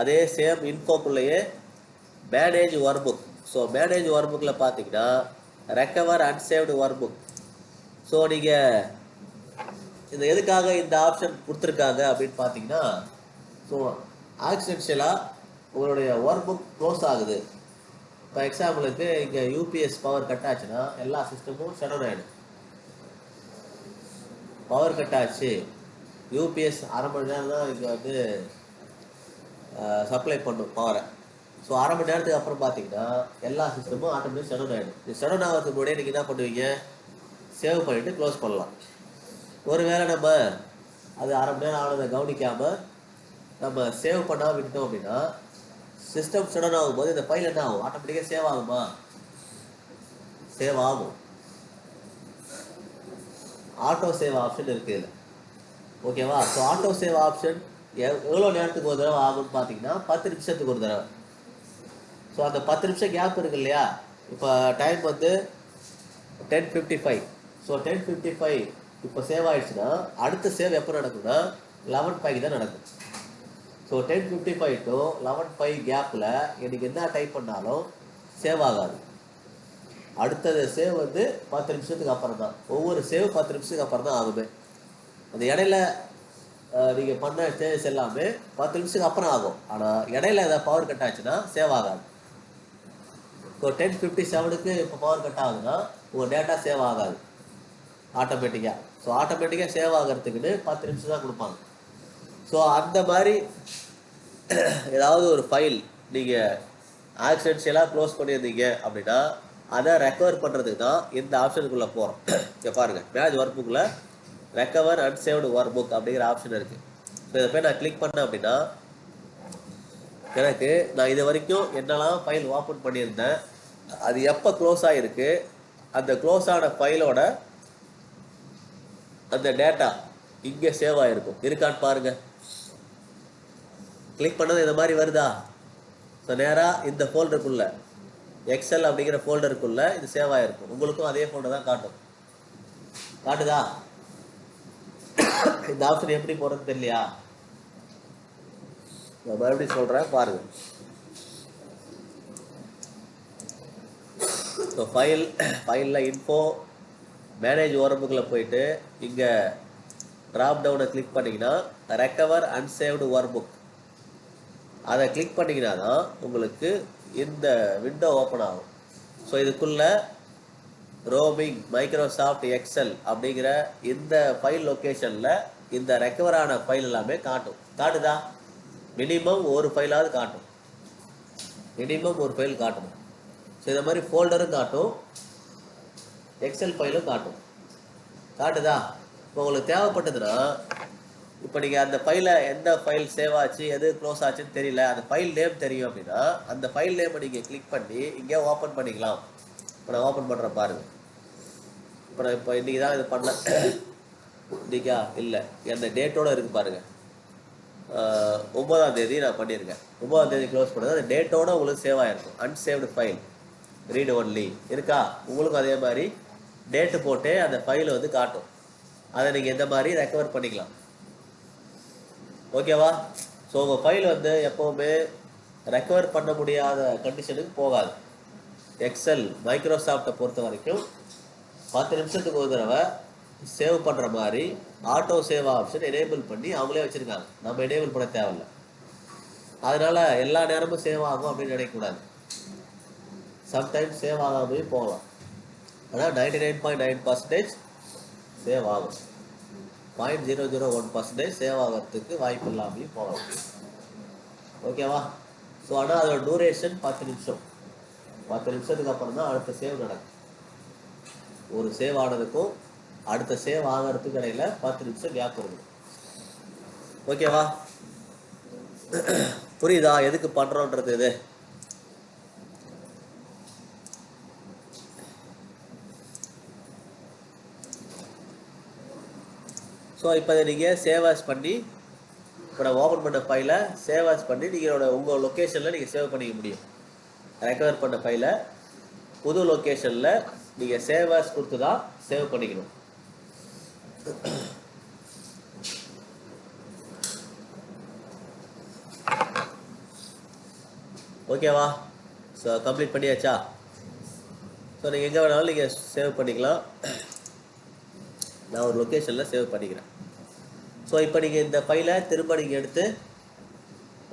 அதே சேம் இன்ஃபோக்குள்ளேயே manage workbook. So manage ஒர்க் புக்கில் பார்த்தீங்கன்னா recover unsaved workbook. So நீங்கள் இந்த எதுக்காக இந்த ஆப்ஷன் கொடுத்துருக்காங்க அப்படின்னு பார்த்தீங்கன்னா, ஸோ ஆக்சிடென்ஷியலாக உங்களுடைய ஒர்க் புக் க்ளோஸ் ஆகுது. இப்போ எக்ஸாம்பிளுக்கு இங்கே யூபிஎஸ் பவர் கட் ஆச்சுன்னா எல்லா சிஸ்டமும் ஷட் டவுன் ஆகிடும். பவர் கட் ஆச்சு, யூபிஎஸ் அரை மணி நேரம் தான் இங்கே வந்து சப்ளை பண்ணும் பவரை. ஸோ அரை மணி நேரத்துக்கு அப்புறம் பார்த்தீங்கன்னா எல்லா சிஸ்டமும் ஆட்டோமேட்டிக் ஷட் டவுன் ஆகிடும். இது ஷட் டவுன் ஆகிறதுக்கு முன்னாடியே நீங்கள் என்ன பண்ணுவீங்க, சேவ் பண்ணிவிட்டு க்ளோஸ் பண்ணலாம். ஒருவேளை நம்ம அது அரை மணி நேரம் ஆனதை கவனிக்காமல் நம்ம சேவ் பண்ணாமல் விட்டோம் அப்படின்னா சிஸ்டம் ஷட் டவுன் ஆகும்போது இந்த ஃபைல் என்ன ஆகும், ஆட்டோமேட்டிக்காக சேவ் ஆகுமா? சேவ் ஆகும். ஆட்டோ சேவ் ஆப்ஷன் இருக்குது இதில். ஓகேவா? ஸோ ஆட்டோ சேவ் ஆப்ஷன் எவ்வளோ நேரத்துக்கு ஒரு தடவை ஆகும்னு பார்த்தீங்கன்னா 10 நிமிஷத்துக்கு ஒரு தடவை. ஸோ அந்த 10 நிமிஷம் கேப் இருக்கு இல்லையா, இப்போ டைம் வந்து 10:55. ஸோ 10:55 இப்போ சேவ் ஆயிடுச்சுன்னா அடுத்த சேவ் எப்போ நடக்கும்னா 11:05 தான் நடக்கும். ஸோ 10:55 to 11:05 கேப்பில் எனக்கு என்ன டைப் பண்ணாலும் சேவ் ஆகாது. அடுத்தது சேவ் வந்து 10 நிமிஷத்துக்கு அப்புறம் தான். ஒவ்வொரு சேவ் 10 நிமிஷத்துக்கு அப்புறம் தான் ஆகுமே. அந்த இடையில நீங்கள் பண்ண சேஞ்சஸ் எல்லாமே 10 நிமிஷத்துக்கு அப்புறம் ஆகும். ஆனால் இடையில ஏதாவது பவர் கட் ஆச்சுன்னா சேவ் ஆகாது. இப்போ 10:57க்கு இப்போ பவர் கட் ஆகுதுன்னா உங்கள் டேட்டா சேவ் ஆகாது ஆட்டோமேட்டிக்காக. ஸோ ஆட்டோமேட்டிக்காக சேவ் ஆகிறதுக்குன்னு 10 நிமிஷம் தான் கொடுப்பாங்க. ஸோ அந்த மாதிரி ஏதாவது ஒரு ஃபைல் நீங்கள் ஆக்சிடென்ஷியலாக க்ளோஸ் பண்ணியிருந்தீங்க அப்படின்னா அதை ரெக்கவர் பண்ணுறதுக்கு தான் இந்த ஆப்ஷனுக்குள்ளே போகிறோம். இங்கே பாருங்கள், மேனேஜ் ஒர்க் புக்கில் ரெக்கவர் அன்சேவ்டு ஒர்க் புக் அப்படிங்கிற ஆப்ஷன் இருக்குது. ஸோ இதை போய் நான் கிளிக் பண்ணேன் அப்படின்னா எனக்கு நான் இது வரைக்கும் என்னெல்லாம் ஃபைல் ஓப்பன் பண்ணியிருந்தேன், அது எப்போ க்ளோஸ் ஆகிருக்கு, அந்த க்ளோஸ் ஆன ஃபைலோட அந்த டேட்டா இங்கே சேவ் ஆகிருக்கும். இருக்கான்னு பாருங்கள். கிளிக் பண்ணது இந்த மாதிரி வருதா? ஸோ நேராக இந்த ஃபோல்டருக்குள்ளே எக்ஸல் அப்படிங்கிற ஃபோல்டருக்குள்ளே இது சேவ் ஆகிருக்கும். உங்களுக்கும் அதே ஃபோல்டர் தான் காட்டும். காட்டுதா? இந்த ஆப்ஷன் எப்படி போகிறது தெரியலையா? நான் மறுபடியும் சொல்கிறேன் பாருங்கள். ஸோ ஃபைலில் இன்ஃபோ மேனேஜ் ஒர்க் புக்கில் போயிட்டு இங்கே ட்ராப் டவுனை கிளிக் பண்ணிங்கன்னா ரெக்கவர் அன்சேவ்டு ஒர்க் புக் அதை கிளிக் பண்ணிங்கன்னா தான் உங்களுக்கு இந்த விண்டோ ஓப்பன் ஆகும். ஸோ இதுக்குள்ளே ரோமிங் மைக்ரோசாஃப்ட் எக்ஸல் அப்படிங்கிற இந்த ஃபைல் லொக்கேஷனில் இந்த ரெக்கவரான ஃபைல் எல்லாமே காட்டும். காட்டுதா? மினிமம் ஒரு ஃபைலாவது காட்டும். மினிமம் ஒரு ஃபைல் காட்டணும். ஸோ இந்த மாதிரி ஃபோல்டரும் காட்டும், எக்ஸல் ஃபைலும் காட்டும். காட்டுதா? இப்போ உங்களுக்கு தேவைப்பட்டதுன்னா இப்போ நீங்கள் அந்த ஃபைலை எந்த ஃபைல் சேவ் ஆச்சு எது க்ளோஸ் ஆச்சுன்னு தெரியல, அந்த ஃபைல் நேம் தெரியும் அப்படின்னா அந்த ஃபைல் நேமை நீங்கள் கிளிக் பண்ணி இங்கே ஓப்பன் பண்ணிக்கலாம். இப்போ நான் ஓப்பன் பண்ணுறேன் பாருங்கள். இப்போ நான் இன்றைக்கி தான் இது பண்ணேன். இன்றைக்கா இல்லை, அந்த டேட்டோடு இருக்குது பாருங்கள். 9ஆம் தேதி நான் பண்ணியிருக்கேன். 9ஆம் தேதி க்ளோஸ் பண்ணது அந்த டேட்டோடு உங்களுக்கு சேவ் ஆகிருக்கும். அன்சேவ்டு ஃபைல் ரீட் ஒன்லி இருக்கா? உங்களுக்கும் அதே மாதிரி டேட்டு போட்டு அந்த ஃபைலை வந்து காட்டும். அதை நீங்கள் எந்த மாதிரி ரெக்கவர் பண்ணிக்கலாம். ஓகேவா? ஸோ உங்கள் ஃபைல் வந்து எப்போவுமே ரெக்கவர் பண்ண முடியாத கண்டிஷனுக்கு போகாது. எக்ஸல் மைக்ரோசாஃப்டை பொறுத்த வரைக்கும் 10 நிமிஷத்துக்கு ஒரு தடவை சேவ் பண்ணுற மாதிரி ஆட்டோ சேவ் ஆப்ஷன் எனேபிள் பண்ணி அவங்களே வச்சுருக்காங்க. நம்ம எனேபிள் பண்ண தேவையில்லை. அதனால் எல்லா நேரமும் சேவ் ஆகும் அப்படின்னு நினைக்கக்கூடாது. சம்டைம்ஸ் சேவ் ஆகாமல் போகலாம். ஆனால் 99.9% சேவ் ஆகும். 0.001% சேவ் ஆகிறதுக்கு வாய்ப்பு இல்லாமையும் போகலாம். ஓகேவா? ஸோ ஆனால் அதோட டூரேஷன் 10 நிமிஷம். 10 நிமிஷத்துக்கு அப்புறம் தான் அடுத்த சேவ் நடக்கும். ஒரு சேவ் ஆனதுக்கும் அடுத்த சேவ் ஆகிறதுக்கு இடையில 10 நிமிஷம் கேப் இருக்குது. ஓகேவா? புரியுதா எதுக்கு பண்ணுறோன்றது? இது ஸோ இப்போ நீங்கள் சேவ் ஆஸ் பண்ணி இப்போ நான் ஓப்பன் பண்ண ஃபைலை சேவ் ஆஸ் பண்ணி உங்கள் லொக்கேஷனில் நீங்கள் சேவ் பண்ணிக்க முடியும். ரெக்கவர் பண்ண ஃபைலை புது லொக்கேஷனில் நீங்கள் சேவ் ஆஸ் கொடுத்து தான் சேவ் பண்ணிக்கணும். ஓகேவா? ஸோ கம்ப்ளீட் பண்ணியாச்சா? ஸோ நீங்கள் எங்கே வேணாலும் நீங்கள் சேவ் பண்ணிக்கலாம். நான் ஒரு லொக்கேஷனில் சேவ் பண்ணிக்கிறேன். ஸோ இப்போ நீங்கள் இந்த ஃபைலை திரும்ப நீங்கள் எடுத்து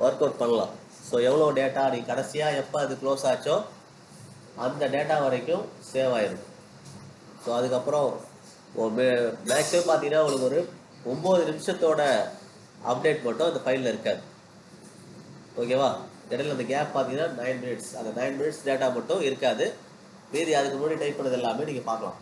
ஒர்க் அவுட் பண்ணலாம். ஸோ எவ்வளோ டேட்டா நீங்கள் கடைசியாக எப்போ அது க்ளோஸ் ஆச்சோ அந்த டேட்டா வரைக்கும் சேவ் ஆயிடும். ஸோ அதுக்கப்புறம் மேக்ஸிமம் பார்த்தீங்கன்னா உங்களுக்கு ஒரு 9 நிமிஷத்தோட அப்டேட் மட்டும் அந்த ஃபைலில் இருக்காது. ஓகேவா? இடையில அந்த கேப் பார்த்தீங்கன்னா 9 மினிட்ஸ், அந்த 9 மினிட்ஸ் டேட்டா மட்டும் இருக்காது. மீதி அதுக்கு முன்னாடி டைப் பண்ணது எல்லாமே நீங்கள் பார்க்கலாம்.